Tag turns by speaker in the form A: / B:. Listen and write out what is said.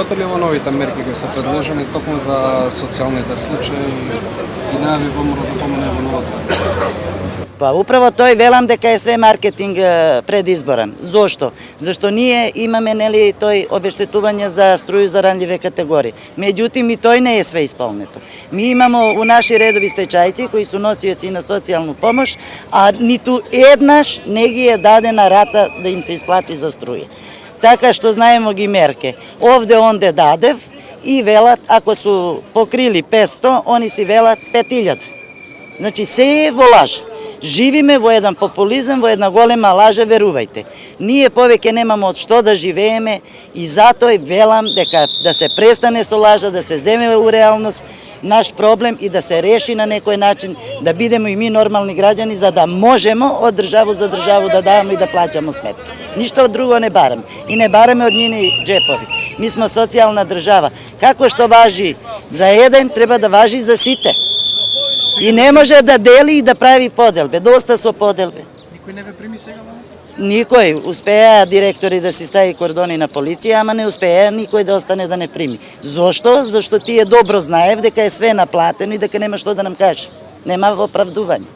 A: Смятате ли во новите мерки кои се предложени токму за социјалните случаи и не би поморало да помине во новата?
B: Па управо тој велам дека е све маркетинг пред избора. Зошто? Зашто ние имаме нели тој обештетување за струја за ранливе категории. Меѓутоа и тој не е све исполнето. Ми имамо у наши редови стечајци кои се носиоци на социјалну помош, а ниту еднаш не ги е дадена рата да им се исплати за струја. Така што знаемо ги мерке. Овде онде дадев и велат ако су покрили 500, они си велат 5000. Значи се е во лаж. Живиме во еден популизам, во една голема лажа, верувајте. Ние повеќе немаме од што да живееме и затоа велам дека да се престане со лажа, да се земе у реалност наш проблем и да се реши на некој начин, да бидеме и ми нормални граѓани, за да можеме од државу за државу да даваме и да плаќаме сметки. Ништо друго не бараме. И не бараме од нини джепови. Ми сме социјална држава. Како што важи за еден, треба да важи за сите. И не може да дели и да прави поделбе. Доста со поделбе.
A: Никој не ве прими сега во
B: Никој. Успеа директори да си стави кордони на полиција, ама не успеа никој да остане да не прими. Зошто? Зашто тие добро знаев дека е све наплатено и дека нема што да нам каже. Нема оправдување.